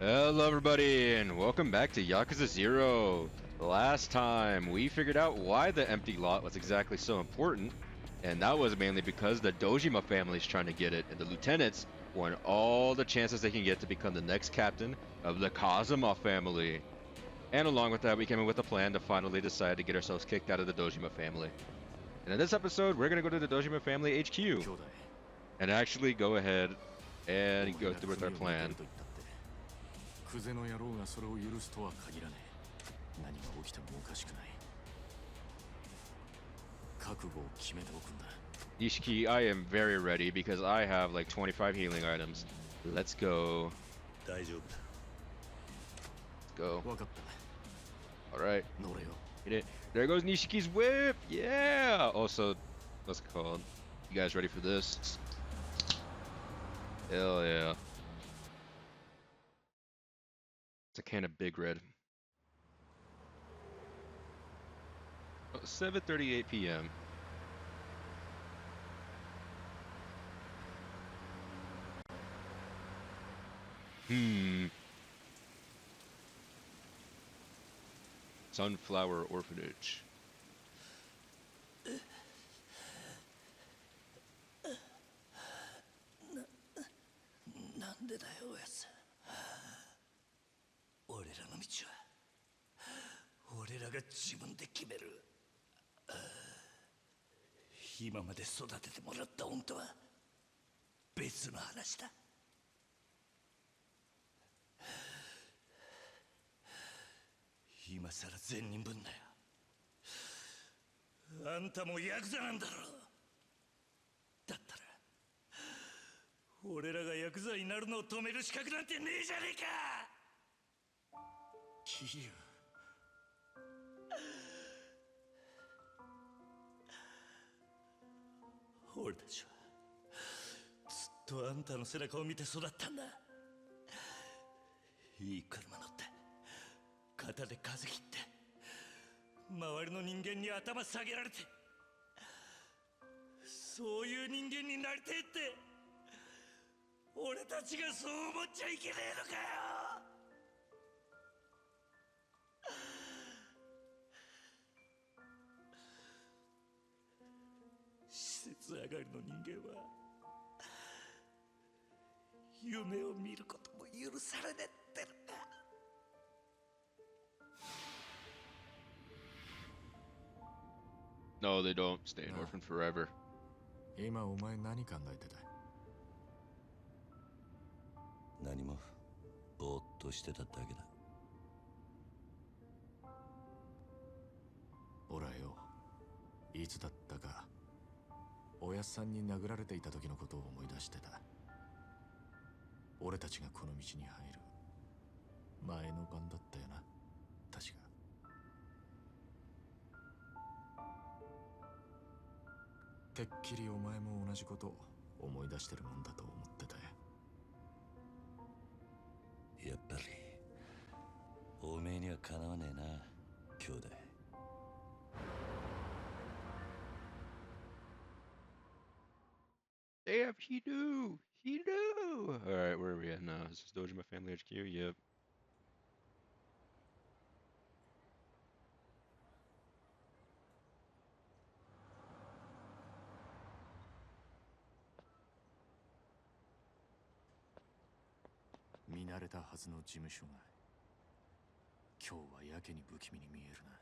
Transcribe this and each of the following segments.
Hello everybody and welcome back to Yakuza 0. Last time we figured out why the empty lot was exactly so important, and that was mainly because the Dojima family is trying to get it, and the lieutenants want all the chances they can get to become the next captain of the Kazuma family. And along with that, we came in with a plan to finally decide to get ourselves kicked out of the Dojima family. And in this episode, we're going to go to the Dojima family HQ and actually go ahead and go through with our plan. クゼの野郎がそれを許すとは限らねえ。何が起きてもおかしくない。覚悟を決めておくんだ。Ishiki, I am very ready because I have like 25 healing items. Let's go. 大丈夫だ。 Let's go. 分かった。 Alright. 乗れよ。 Hit it. There goes Nishiki's whip! Yeah! Also, what's it called? You guys ready for this? Hell yeah. It's a can of Big Red. Oh, 7:38 p.m. Sunflower Orphanage. なんでだよ、おやつ。俺らの道は俺らが自分で決める。今まで育ててもらった恩とは別の話だ。今さら善人ぶんなよ。あんたもヤクザなんだろ。だったら俺らがヤクザになるのを止める資格なんてねえじゃねえか。キリュウ、俺たちはずっとあんたの背中を見て育ったんだ。いい車乗って肩で風切って周りの人間に頭下げられて、そういう人間になりてえって俺たちがそう思っちゃいけねえのかよ。施設上がりの人間は夢を見ることも許されねえってのか。No, they don't stay an orphan forever. 今お前何考えてた？何もぼーっとしてただけだ。俺はよ、いつだったかおやっさんに殴られていた時のことを思い出してた。俺たちがこの道に入る前の晩だったよな、確か。てっきりお前も同じことを思い出してるもんだと思ってたよ。やっぱりおめえにはかなわねえな、兄弟。Damn, he knew! He knew! Alright, where are we at now? Is this Dojima Family HQ? Yep. 見慣れたはずの事務所が今日はやけに不気味に見えるな。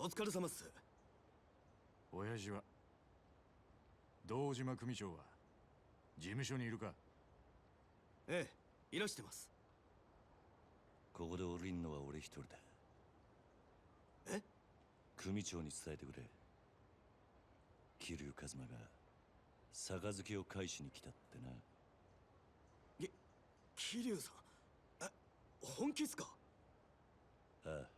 お疲れ様っす。親父は堂島組長は事務所にいるか？ええ、いらしてます。ここで降りんのは俺一人だ。え？組長に伝えてくれ。桐生一馬が杯を返しに来たってな。桐生さん、本気っすか？ああ。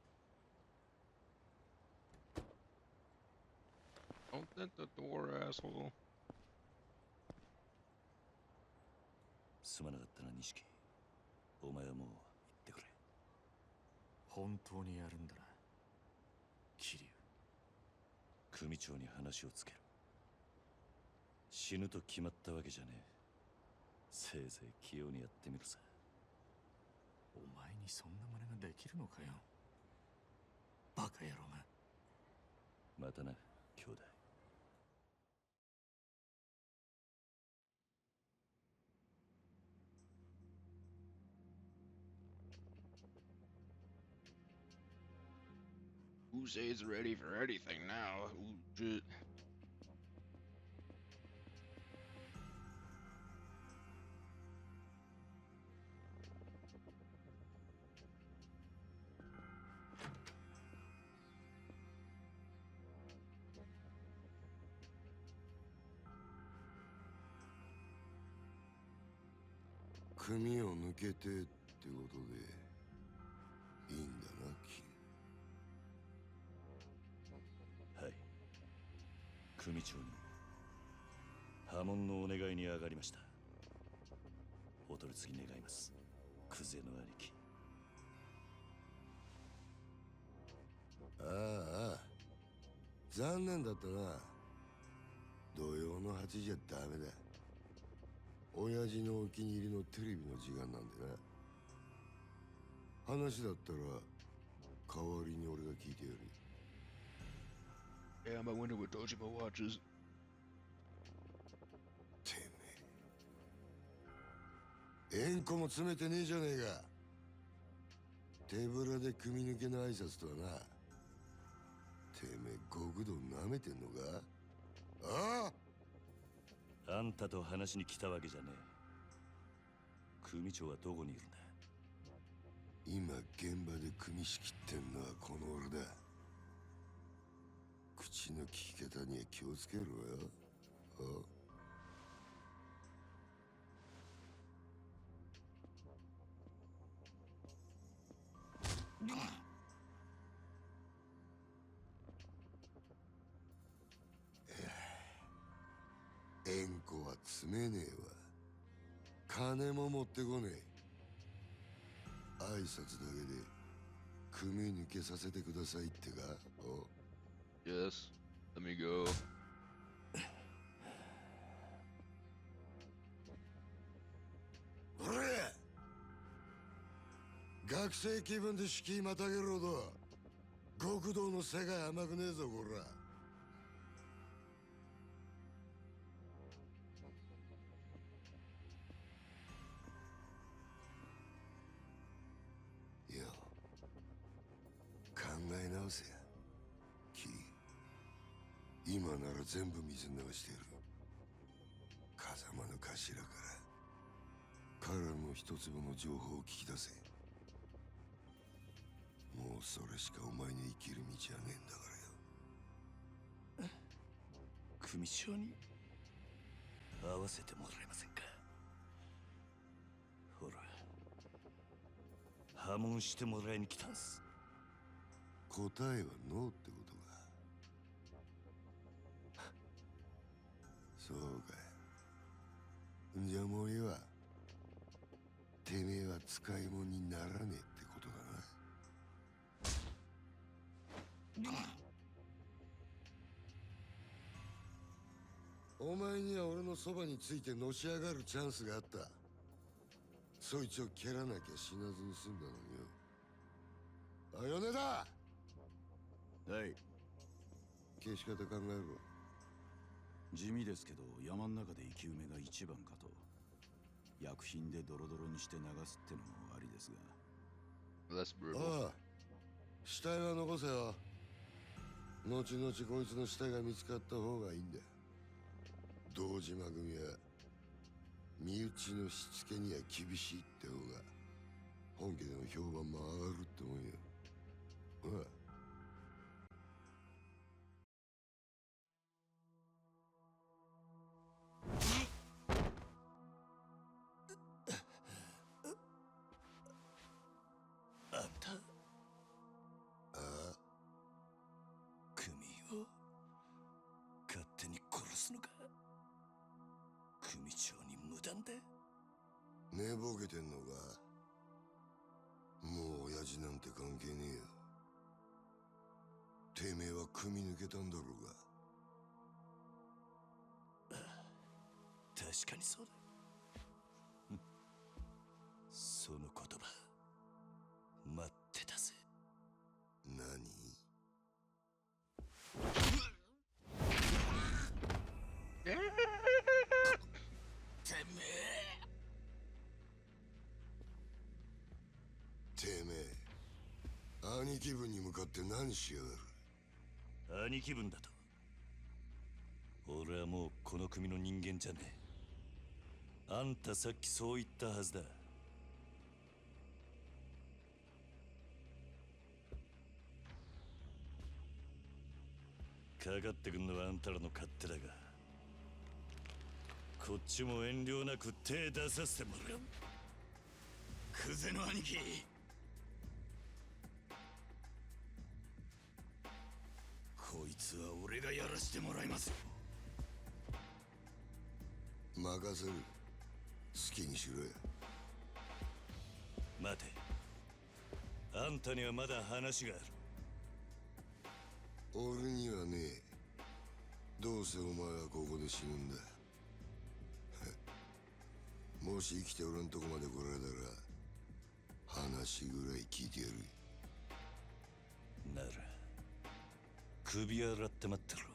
Open the door, asshole. すまなかったな、錦。お前はもう行ってくれ。本当にやるんだな、桐生。組長に話をつける。死ぬと決まったわけじゃねえ。せいぜい器用にやってみるさ。お前にそんな真似ができるのかよ、バカ野郎が。またな、兄弟。Kuze's ready for anything now. Ooh, shit. Kumiを抜けてってことでいいんだな、キはい。組長に破門のお願いに上がりました。お取り次ぎ願います、クゼの兄貴。ああ、残念だったな。土曜の8時じゃダメだ。親父のお気に入りのテレビの時間なんでな。話だったら代わりに俺が聞いてやる。 Yeah, I wonder what Dojima watches. てめえ、縁故も詰めてねえじゃねえか。手ぶらで組抜けの挨拶とはな。てめえ極道舐めてんのか。ああ、あんたと話しに来たわけじゃねえ。組長はどこにいるんだ。今現場で組仕切ってんのはこの俺だ。口の利き方には気をつけろよ。縁故は詰めねえわ。金も持ってこねえ。挨拶だけで組抜けさせてくださいってか。Yes, let me go. ほれ、学生気分で敷居またげるほど極道の世界甘くねえぞこら。よ、考え直せやキリ。今なら全部水流してやる。風間の頭から彼の一粒の情報を聞き出せ。もうそれしかお前に生きる道はねえんだからよ。組長に会わせてもらえませんか。ほら、破門してもらいに来たんす。答えはノーってことか。そうかい。じゃあもういいわ。てめえは使い物にならねえってことだな。お前には俺のそばについてのし上がるチャンスがあった。そいつを蹴らなきゃ死なずに済んだのによ。あ、米田。はい。消し方考えろ。地味ですけど、山の中で生き埋めが一番かと。薬品でドロドロにして流すってのもありですが。That's brutal. ああ、死体は残せよ。後々こいつの死体が見つかった方がいいんだ。堂島組は身内のしつけには厳しいって方が本家での評判も上がるってもんよ。ほら。あんた、ああ、組を勝手に殺すのか。組長に無断で。寝ぼけてんのか。もう親父なんて関係ねえよ。てめえは組抜けたんだろうが。確かにそうだ。その言葉待ってたぜ。何？てめえ、兄貴分に向かって何しやがる。兄貴分だと。俺はもうこの組の人間じゃねえ。あんたさっきそう言ったはずだ。かかってくんのはあんたらの勝手だが、こっちも遠慮なく手出させてもらう。クゼの兄貴、こいつは俺がやらしてもらいますよ。任せる。好きにしろや。待て、あんたにはまだ話がある。俺にはねえ。どうせお前はここで死ぬんだ。もし生きて俺んとこまで来られたら話ぐらい聞いてやる。なら首洗って待ってろ。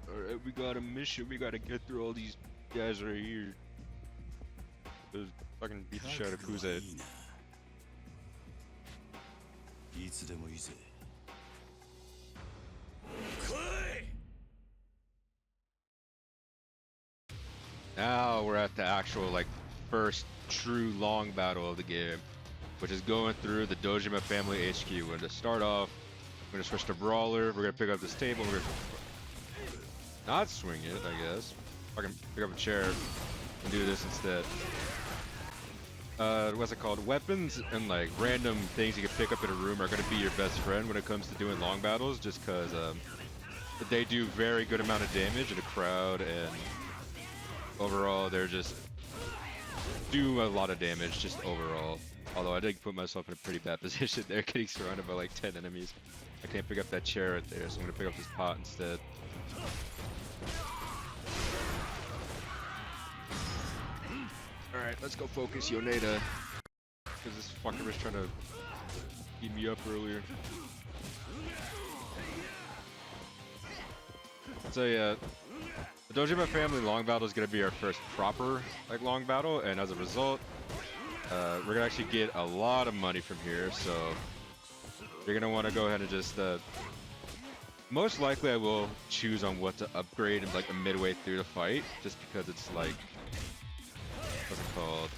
Alright, we got a mission. We gotta get through all these guys right here. Just fucking beat the shit out of Kuze. いつでもいいぜ。Now we're at the actual, like, first true long battle of the game, which is going through the Dojima family HQ. We're going to start off, we're going to switch to Brawler, we're going to pick up this table, we're going to not swing it, I guess. I can pick up a chair and do this instead. What's it called? Weapons and, like, random things you can pick up in a room are going to be your best friend when it comes to doing long battles, just because they do very good amount of damage in a crowd, and overall, they're just do a lot of damage just overall. Although I did put myself in a pretty bad position there, getting surrounded by like 10 enemies. I can't pick up that chair right there, so I'm gonna pick up this pot instead. Alright, let's go focus Yoneda. Because this fucker was trying to beat me up earlier. So yeah, the Dojima family long battle is going to be our first proper like long battle, and as a result, we're going to actually get a lot of money from here, so you're going to want to go ahead and just most likely I will choose on what to upgrade in like midway through the fight, just because it's like, what's it called?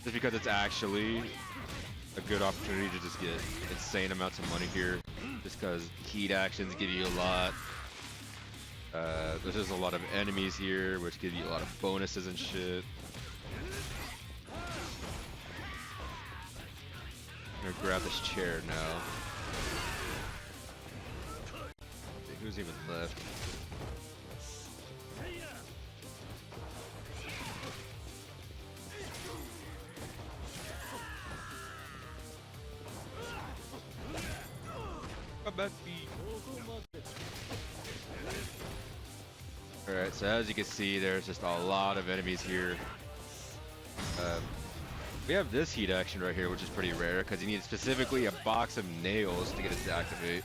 Just because it's actually a good opportunity to just get insane amounts of money here, just because heat actions give you a lot. There's just a lot of enemies here, which give you a lot of bonuses and shit. I'm gonna grab this chair now. Who's even left? Alright, so as you can see, there's just a lot of enemies here. We have this heat action right here, which is pretty rare, because you need specifically a box of nails to get it to activate.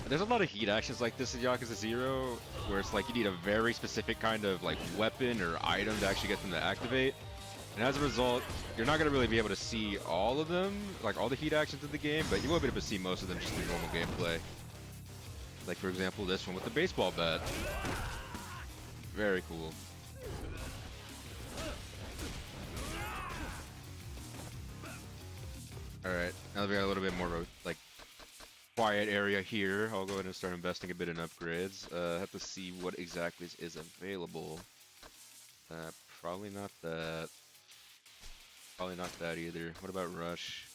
There's a lot of heat actions like this in Yakuza 0, where it's like you need a very specific kind of like weapon or item to actually get them to activate. And as a result, you're not going to really be able to see all of them, like all the heat actions in the game, but you will be able to see most of them just through normal gameplay. Like for example, this one with the baseball bat. Very cool. Alright, now that we got a little bit more of a, like, quiet area here, I'll go ahead and start investing a bit in upgrades. Have to see what exactly is available. Probably not that. Probably not that either. What about Rush?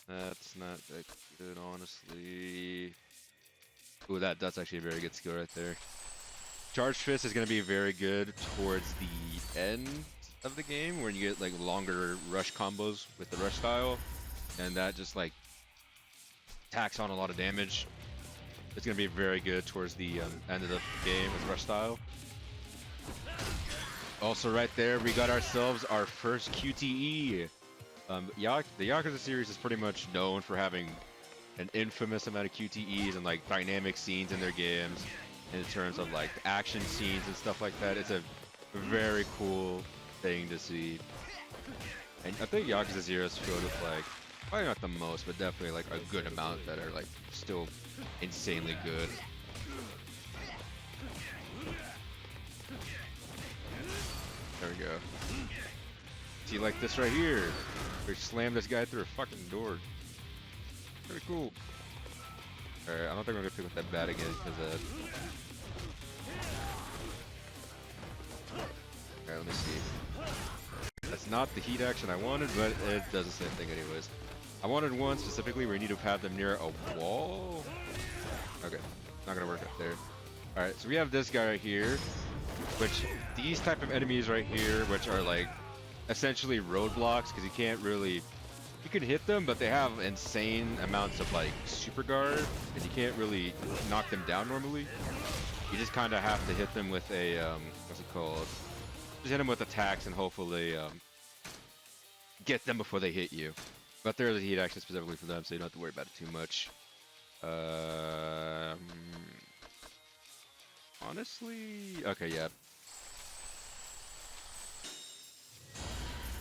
That's not that good, honestly. Ooh, that's actually a very good skill right there. Charge Fist is going to be very good towards the end of the game, where you get like longer rush combos with the rush style, and that just like tacks on a lot of damage. It's gonna be very good towards the end of the game with rush style. Also, right there, we got ourselves our first QTE. The Yakuza series is pretty much known for having an infamous amount of QTEs and like dynamic scenes in their games in terms of like action scenes and stuff like that. It's a very cool thing to see. And I think Yakuza 0 is filled with like, probably not the most, but definitely like a good amount that are like still insanely good. There we go. See, like this right here. We slam this guy through a fucking door. Pretty cool. Alright, I don't think we're gonna pick up that bat again because Alright, let me see. That's not the heat action I wanted, but it does the same thing anyways. I wanted one specifically where you need to have them near a wall. Okay, not gonna work up there. Alright, so we have this guy right here, which these type of enemies right here, which are like essentially roadblocks because you can't really, you can hit them, but they have insane amounts of like super guard, and you can't really knock them down normally. You just kind of have to hit them with a what's it called? Just hit them with attacks and hopefully get them before they hit you. But there's a heat action specifically for them, so you don't have to worry about it too much. Honestly, okay, yeah.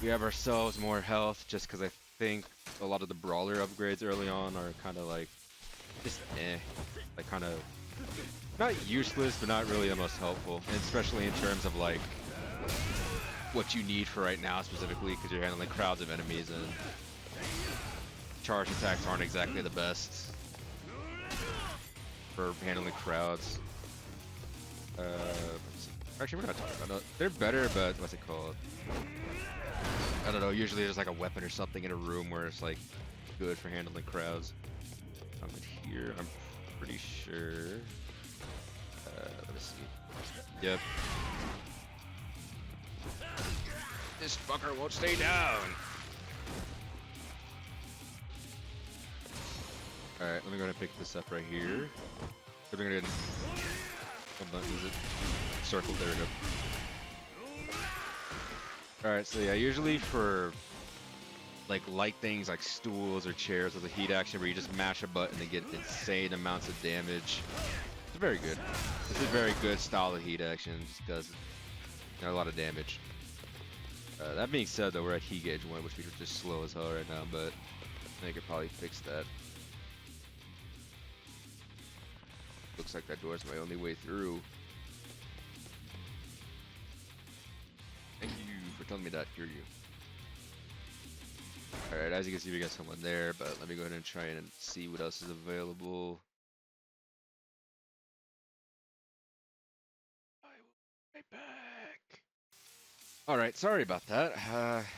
We have ourselves more health just because I think a lot of the brawler upgrades early on are kind of like just like kind of not useless, but not really the most helpful, and especially in terms of like what you need for right now specifically, because you're handling crowds of enemies and charge attacks aren't exactly the best for handling crowds. Actually, we're not talking about it. They're better, but what's it called? I don't know. Usually there's like a weapon or something in a room where it's like good for handling crowds. Something here, I'm pretty sure. Let me see. Yep. This fucker won't stay down. Alright, let me go ahead and pick this up right here. So we're gonna get. What button is it? Circle, there we go. Alright, so yeah, usually for like light things like stools or chairs with a heat action where you just mash a button and get insane amounts of damage. It's very good. It's a very good style of heat action. It just does a lot of damage. That being said though, we're at heat gauge 1, which we are just slow as hell right now, but I think I could probably fix that. Looks like that door is my only way through. Thank you for telling me that, Kiryu. Alright, as you can see, we got someone there, but let me go ahead and try and see what else is available. I will be right back. Alright, sorry about that.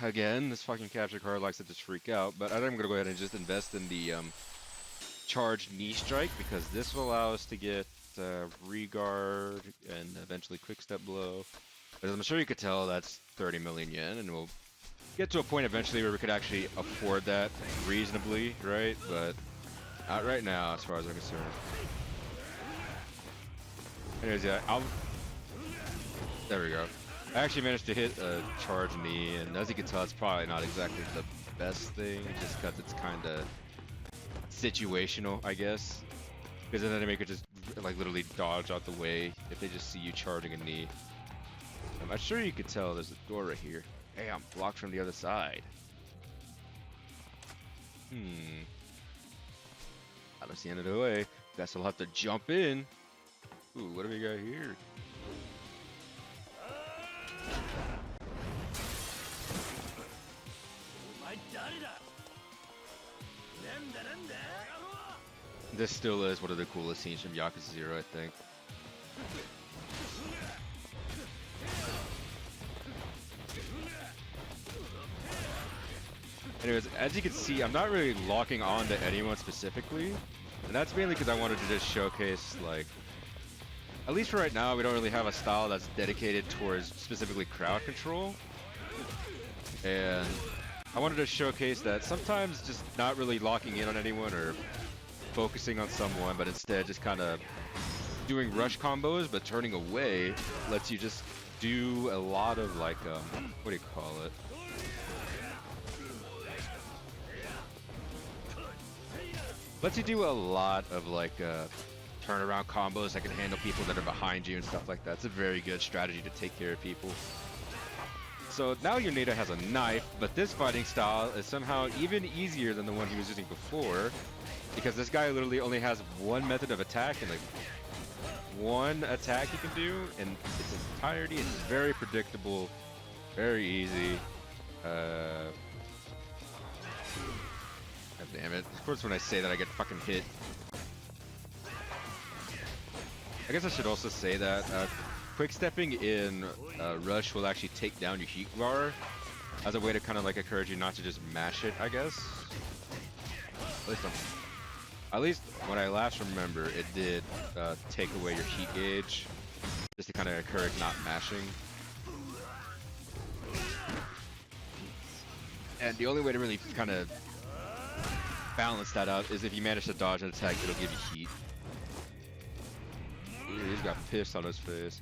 Again, this fucking capture card likes to just freak out, but I think I'm going to go ahead and just invest in the charged knee strike, because this will allow us to get regard and eventually quick step blow. But as I'm sure you could tell, that's 30 million yen, and we'll get to a point eventually where we could actually afford that reasonably, right? But not right now, as far as I'm concerned. Anyways, yeah, there we go. I actually managed to hit a charge knee, and as you can tell, it's probably not exactly the best thing, just because it's kind of situational, I guess. Because then they could just like literally dodge out the way if they just see you charging a knee. I'm sure you could tell there's a door right here. Hey, I'm blocked from the other side. I don't see the end of the way. Guess I'll have to jump in. Ooh, what do we got here? This still is one of the coolest scenes from Yakuza 0, I think. Anyways, as you can see, I'm not really locking on to anyone specifically, and that's mainly because I wanted to just showcase, like, at least for right now, we don't really have a style that's dedicated towards specifically crowd control, and I wanted to showcase that sometimes just not really locking in on anyone or focusing on someone, but instead just kind of doing rush combos, but turning away lets you just do a lot of like, what do you call it? Lets you do a lot of like turnaround combos that can handle people that are behind you and stuff like that. It's a very good strategy to take care of people. So now Yoneda has a knife, but this fighting style is somehow even easier than the one he was using before, because this guy literally only has one method of attack and like one attack he can do in its entirety. It's very predictable, very easy. God damn it. Of course when I say that I get fucking hit. I guess I should also say that quick stepping in Rush will actually take down your heat bar as a way to kind of like encourage you not to just mash it, I guess. At least when I last remember, it did take away your heat gauge just to kind of encourage not mashing. And the only way to really kind of balance that out is if you manage to dodge an attack, it'll give you heat. Ooh, he's got pissed on his face.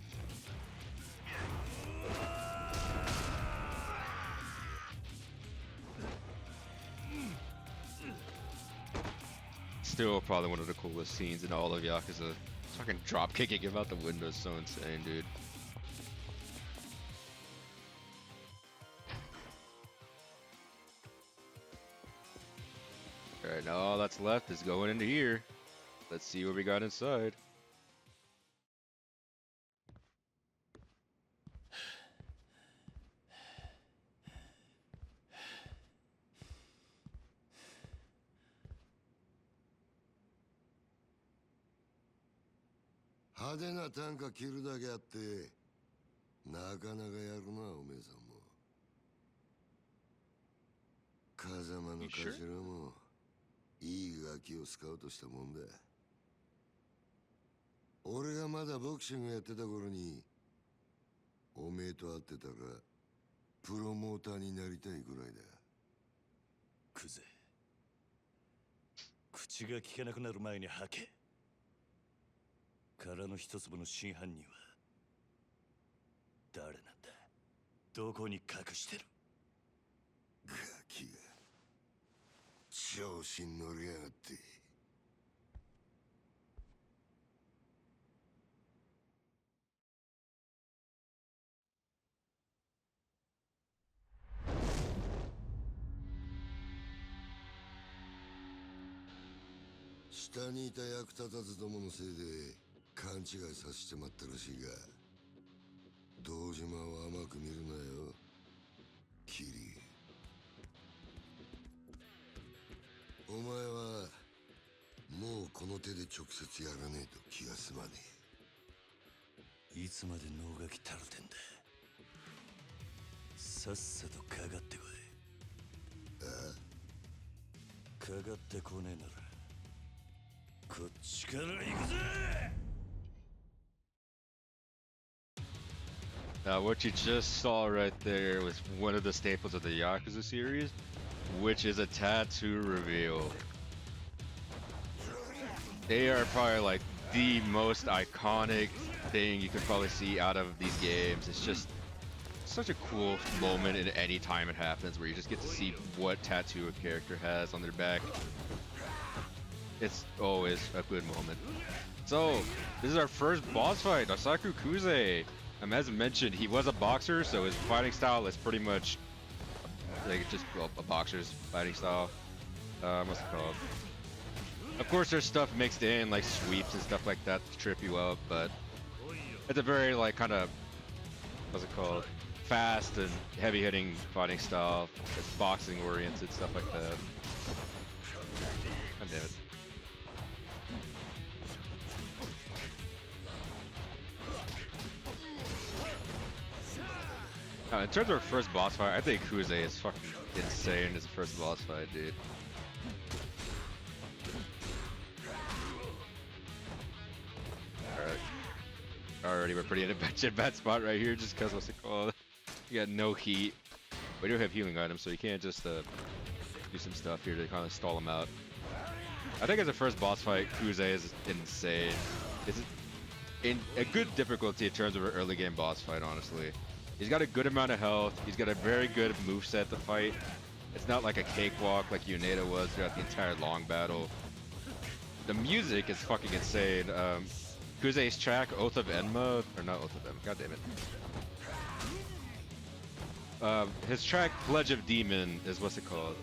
Still probably one of the coolest scenes in all of Yakuza. Fucking drop kicking him out the window is so insane, dude. Alright, now all that's left is going into here. Let's see what we got inside.派手な短歌切るだけあってなかなかやるなおめえさんも風間の頭もいいガキをスカウトしたもんだ俺がまだボクシングやってた頃におめえと会ってたらプロモーターになりたいぐらいだクゼ口が聞けなくなる前に吐け殻の一粒の真犯人は誰なんだどこに隠してるガキが調子に乗りやがって下にいた役立たずどものせいで勘違いさせてまったらしいが堂島を甘く見るなよキリお前はもうこの手で直接やらねえと気が済まねいつまで能書きたるてんださっさとかかってこいかかってこねえならこっちから行くぜWhat you just saw right there was one of the staples of the Yakuza series, which is a tattoo reveal. They are probably like the most iconic thing you could probably see out of these games. It's just such a cool moment in any time it happens where you just get to see what tattoo a character has on their back. It's always a good moment. So, this is our first boss fight, Asaku Kuze. As mentioned, he was a boxer, so his fighting style is pretty much like just a boxer's fighting style. What's it called? Of course, there's stuff mixed in, like sweeps and stuff like that to trip you up, but it's a very like kind of what's it called? Fast and heavy-hitting fighting style. It's boxing-oriented, stuff like that. God damn it. In terms of our first boss fight, I think Kuze is fucking insane as a first boss fight, dude. Alright. Alrighty, we're pretty in a bad spot right here just because what's it called? You got no heat. We do have healing items, so you can't just do some stuff here to kind of stall them out. I think as a first boss fight, Kuze is insane. It's in a good difficulty in terms of an early game boss fight, honestly. He's got a good amount of health. He's got a very good moveset to fight. It's not like a cakewalk like Yuneda was throughout the entire long battle. The music is fucking insane. Kuze's track, Oath of Enma, or not Oath of Enma, god damn it. His track, Pledge of Demon, is what's it called?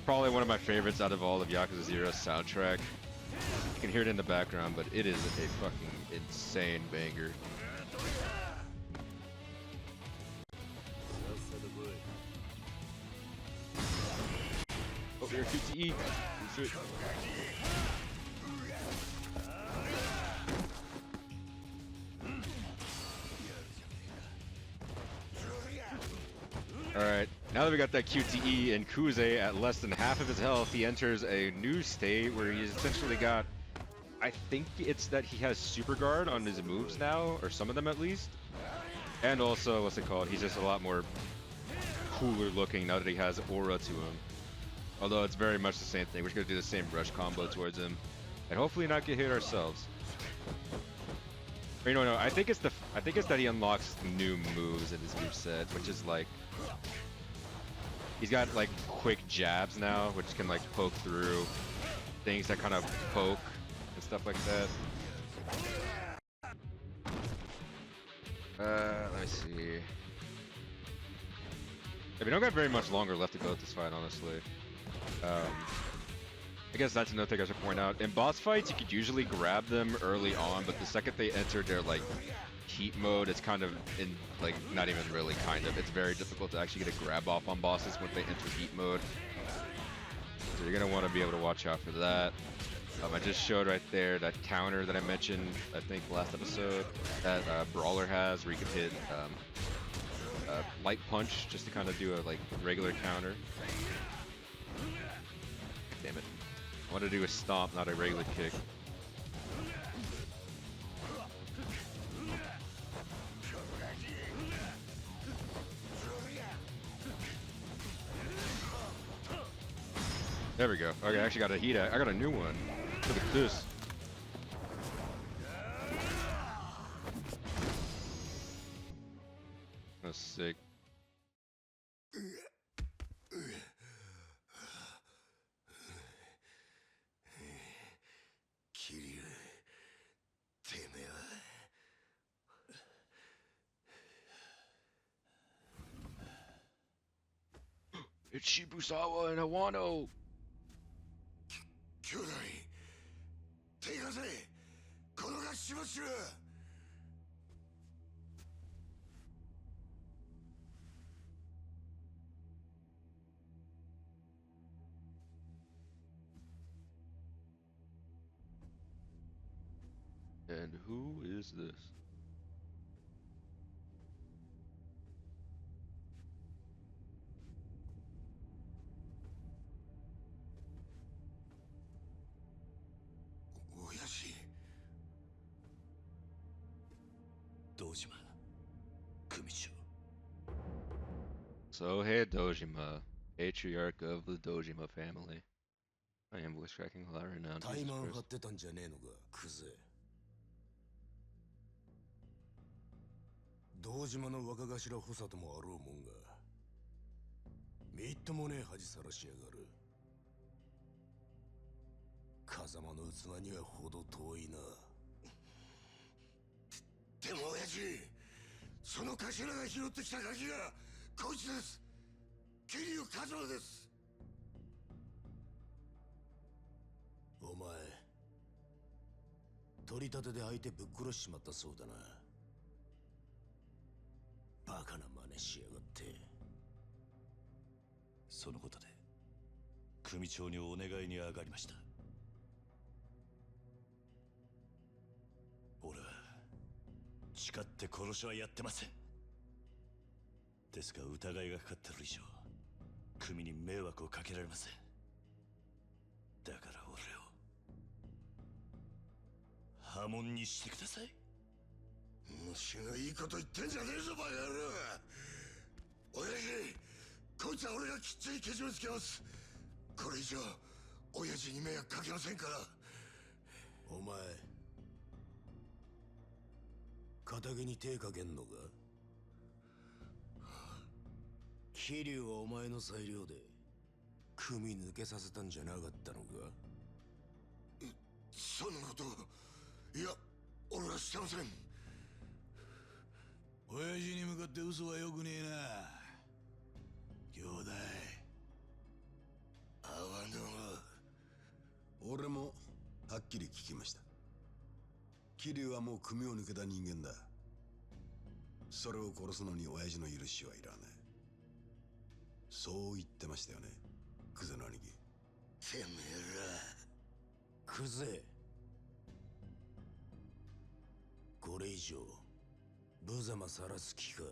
Probably one of my favorites out of all of Yakuza 0's soundtrack. You can hear it in the background, but it is a fucking insane banger. Oh, here, QTE. Alright, now that we got that QTE and Kuze at less than half of his health, he enters a new state where he's essentially got, I think it's that he has Super Guard on his moves now, or some of them at least. And also, what's it called, he's just a lot more cooler looking now that he has aura to him. Although it's very much the same thing, we're just gonna do the same brush combo towards him. And hopefully not get hit ourselves. Or, no, I think it's that he unlocks new moves in his moveset, which is like, he's got like quick jabs now, which can like poke through things that kind of poke and stuff like that. Let me see. Yeah, we don't got very much longer left to go with this fight, honestly. I guess that's another thing I should point out. In boss fights, you could usually grab them early on, but the second they enter their like heat mode, it's kind of in like not even really kind of. It's very difficult to actually get a grab off on bosses when they enter heat mode. So you're gonna want to be able to watch out for that. I just showed right there that counter that I mentioned, I think last episode, that Brawler has, where you can hit light punch just to kind of do a like regular counter. Damn it. I want to do a stomp, not a regular kick. There we go. Okay, I actually got a heat. I got a new one. Look at this. That's sick. Kiryu, てめえは。It's Shibusawa and Awano! 兄弟、手貸せ、このがしばしら。And who is this? Dojima, Kumicho. So hey Dojima, patriarch of the Dojima family. I am voice cracking a lot right now. 怠慢張ってたんじゃねえのか、クゼ。堂島の若頭補佐ともあろうもんが、みっともねえ恥さらしやがる。風間の器にはほど遠いな。でも親父、その頭が拾ってきた鍵がこいつです。桐生一馬です。お前、取り立てで相手ぶっ殺しちまったそうだな。バカな真似しやがって。そのことで組長にお願いに上がりました。俺は誓って殺しはやってません。ですが疑いがかかってる以上、組に迷惑をかけられません。だから俺を破門にしてください。虫がいいこと言ってんじゃねえぞバカ野郎。親父、こいつは俺がきっちりけじめつけます。これ以上親父に迷惑かけませんから。お前仇に手かけんのか？桐生はお前の裁量で組抜けさせたんじゃなかったのか？そんなこと。いや、俺はしてません。親父に向かって嘘はよくねえな、兄弟。あわの。俺もはっきり聞きました。桐生はもう組を抜けた人間だ。それを殺すのに親父の許しはいらない。そう言ってましたよね、クゼの兄貴。てめえら。クゼ、これ以上無様さらす気か？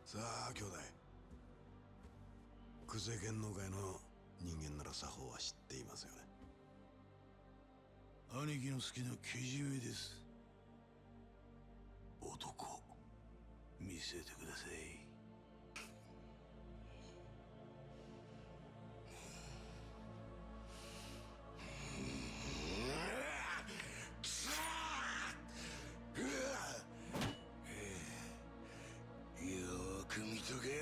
さあ兄弟、クゼ剣能界の人間なら作法は知っていますよね。兄貴の好きなけじめです。男見せてください。よく見とけや。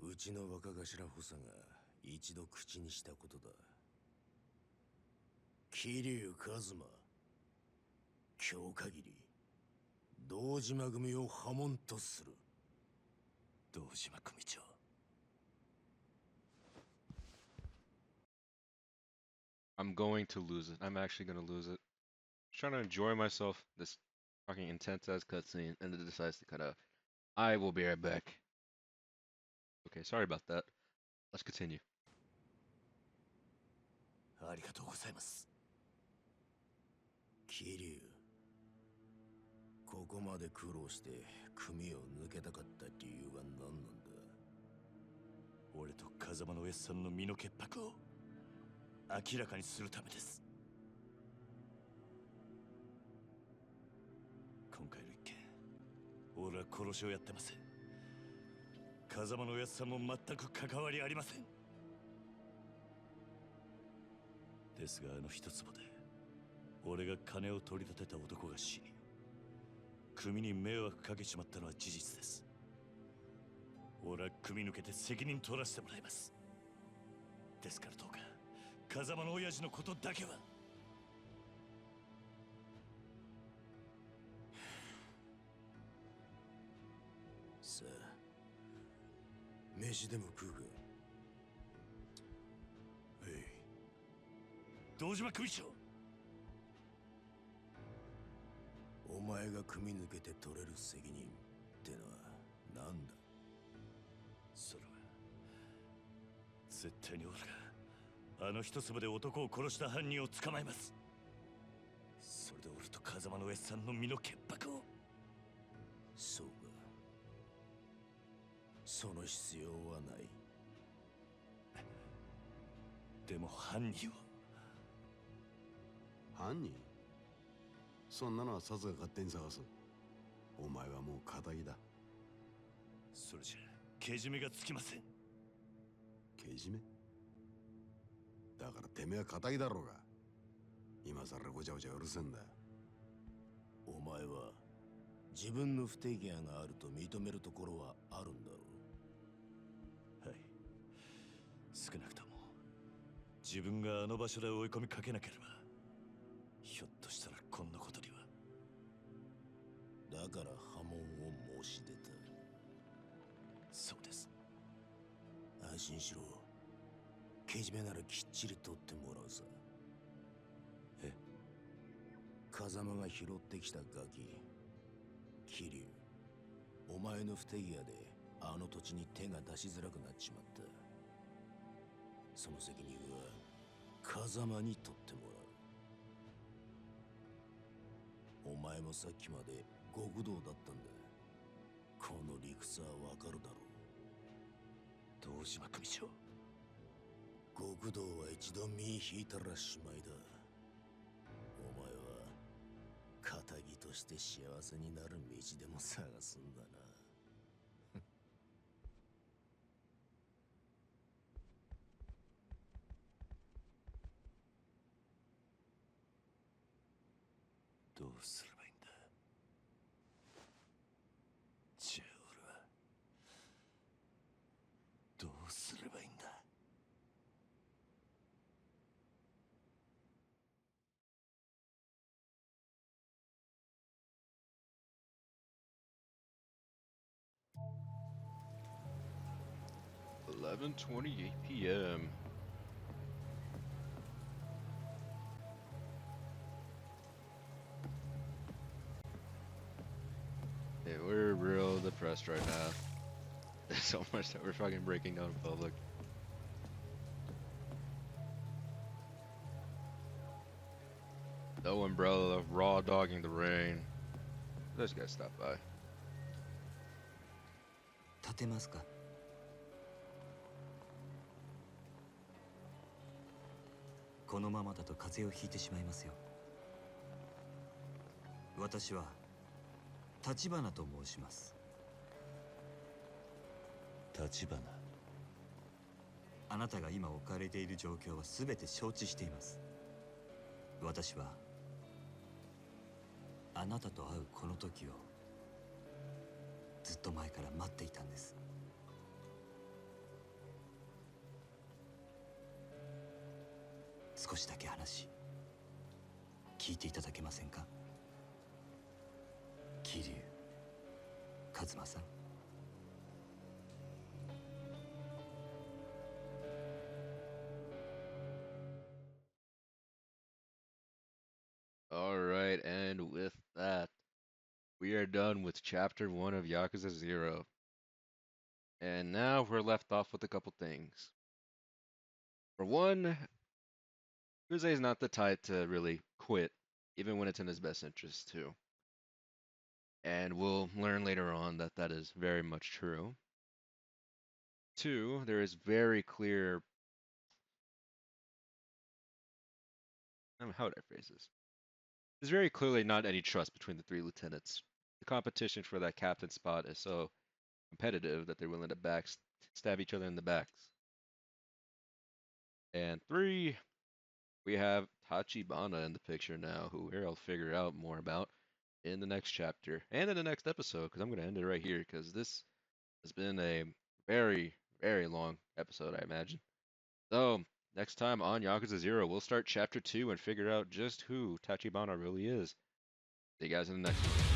うちの若頭補佐が一度口にしたことだ。桐生一馬、今日限り堂島組を破門とする。堂島組長。I'm going to lose it. I'm actually going to lose it. Just trying to enjoy myself. This fucking intense ass cutscene, and it decides to cut out. I will be right back. Okay, sorry about that. Let's continue. ありがとうございます。桐生、ここまで苦労して組を抜けたかった理由は何なんだ？俺と風間のおやっさんの身の潔白を明らかにするためです。今回の一件、俺は殺しをやってません。風間のおやっさんも全く関わりありません。ですがあの一坪で俺が金を取り立てた男が死に、組に迷惑かけちまったのは事実です。俺は組抜けて責任取らせてもらいます。ですからどうか風間の親父のことだけは。さあ、飯でも食うか？堂島組長。お前が組抜けて取れる責任ってのは何だ？それは絶対に俺があの一粒で男を殺した犯人を捕まえます。それで俺と風間のおやっさんの身の潔白を。そうか、その必要はない。でも犯人は。犯人？そんなのはさすが勝手に探す。お前はもう仇だ。それじゃけじめがつきません。けじめだからてめえは仇だろうが。今さらごちゃごちゃうるせえんだ。お前は自分の不手際があると認めるところはあるんだろはい。少なくとも自分があの場所で追い込みかけなければ、ひょっとしたらこんなことには。う。だから波紋を申し出た。そうです。安心しろ。けじめならきっちり取ってもらうさ。え？風間が拾ってきたガキ、桐生。お前の不手際であの土地に手が出しづらくなっちまった。その責任は風間に取ってもらう。お前もさっきまで極道だったんだ。この理屈はわかるだろう。堂島組長。極道は一度身引いたらしまいだ。お前は仇として幸せになる道でも探すんだな。どうすればいいんだ。じゃあ俺はどうすればいいんだ。11:28 p.m. Yeah, we're real depressed right now. There's so much that we're fucking breaking down in public. No umbrella, raw dogging the rain. This guy stopped by. 立てますか。このままだと風邪をひいてしまいますよ。私は立花と申します。立花。あなたが今置かれている状況は全て承知しています。私はあなたと会うこの時をずっと前から待っていたんです。少しだけ話聞いていただけませんか。桐生一馬さん。All right, and with that, we are done with Chapter 1 of Yakuza 0. And now we're left off with a couple things. For one, Kuze is not the type to really quit, even when it's in his best interest, too. And we'll learn later on that that is very much true. Two, there is very clear. How would I phrase this? There's very clearly not any trust between the three lieutenants. The competition for that captain spot is so competitive that they're willing to stab each other in the backs. And three, we have Tachibana in the picture now, who we'll figure out more about in the next chapter and in the next episode, because I'm going to end it right here, because this has been a very, very long episode, I imagine. So, next time on Yakuza 0, we'll start chapter 2 and figure out just who Tachibana really is. See you guys in the next one.